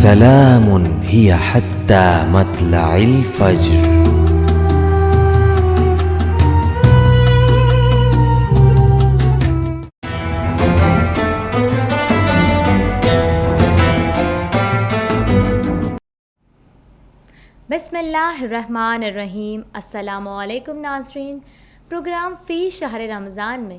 سلام هي حتى مطلع الفجر. بسم اللہ الرحمن الرحیم. السلام علیکم ناظرین. پروگرام فی شہر رمضان میں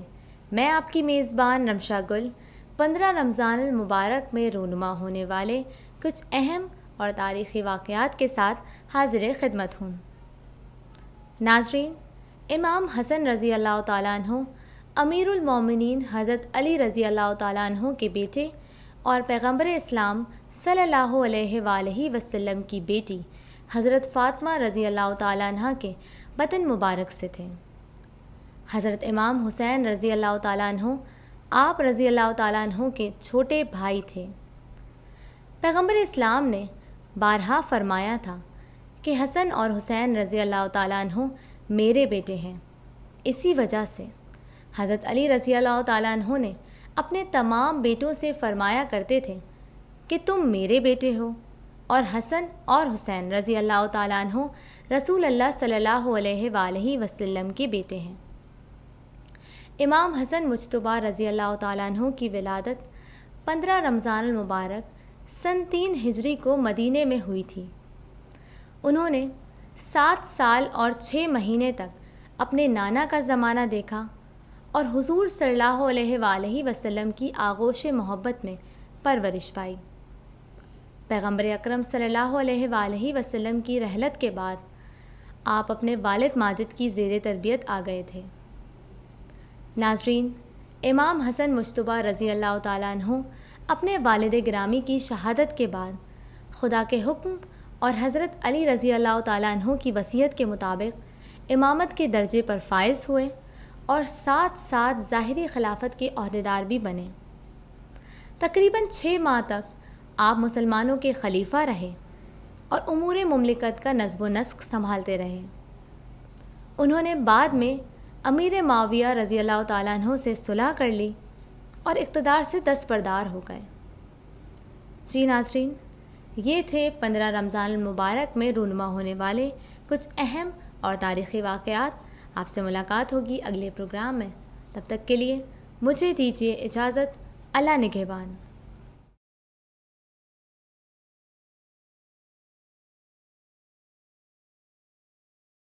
میں آپ کی میزبان رمشا گل 15 رمضان المبارک میں رونما ہونے والے کچھ اہم اور تاریخی واقعات کے ساتھ حاضر خدمت ہوں. ناظرین، امام حسن رضی اللہ تعالیٰ عنہ امیر المومنین حضرت علی رضی اللہ تعالیٰ عنہ کے بیٹے اور پیغمبر اسلام صلی اللہ علیہ وآلہ وسلم کی بیٹی حضرت فاطمہ رضی اللہ تعالیٰ عنہ کے وطن مبارک سے تھے. حضرت امام حسین رضی اللہ تعالیٰ عنہ آپ رضی اللہ تعالیٰ عنہ کے چھوٹے بھائی تھے. پیغمبر اسلام نے بارہا فرمایا تھا کہ حسن اور حسین رضی اللہ تعالیٰ عنہ میرے بیٹے ہیں. اسی وجہ سے حضرت علی رضی اللہ تعالیٰ عنہ نے اپنے تمام بیٹوں سے فرمایا کرتے تھے کہ تم میرے بیٹے ہو، اور حسن اور حسین رضی اللہ تعالیٰ عنہ رسول اللہ صلی اللہ علیہ وآلہ وسلم کے بیٹے ہیں. امام حسن مجتبیٰ رضی اللہ تعالیٰ عنہ کی ولادت 15 رمضان المبارک سن 3 ہجری کو مدینے میں ہوئی تھی. انہوں نے 7 سال اور 6 مہینے تک اپنے نانا کا زمانہ دیکھا اور حضور صلی اللہ علیہ وآلہ وسلم کی آغوش محبت میں پرورش پائی. پیغمبر اکرم صلی اللہ علیہ وآلہ وسلم کی رحلت کے بعد آپ اپنے والد ماجد کی زیر تربیت آ گئے تھے. ناظرین، امام حسن مجتبیٰ رضی اللہ تعالیٰ عنہ اپنے والد گرامی کی شہادت کے بعد خدا کے حکم اور حضرت علی رضی اللہ تعالیٰ عنہ کی وصیت کے مطابق امامت کے درجے پر فائز ہوئے اور ساتھ ساتھ ظاہری خلافت کے عہدیدار بھی بنے. تقریباً 6 ماہ تک آپ مسلمانوں کے خلیفہ رہے اور امور مملکت کا نظم و نسق سنبھالتے رہے. انہوں نے بعد میں امیر معاویہ رضی اللہ تعالیٰ عنہ سے صلح کر لی اور اقتدار سے دستبردار ہو گئے. جی ناظرین، یہ تھے 15 رمضان المبارک میں رونما ہونے والے کچھ اہم اور تاریخی واقعات. آپ سے ملاقات ہوگی اگلے پروگرام میں. تب تک کے لیے مجھے دیجیے اجازت. اللہ نگہبان.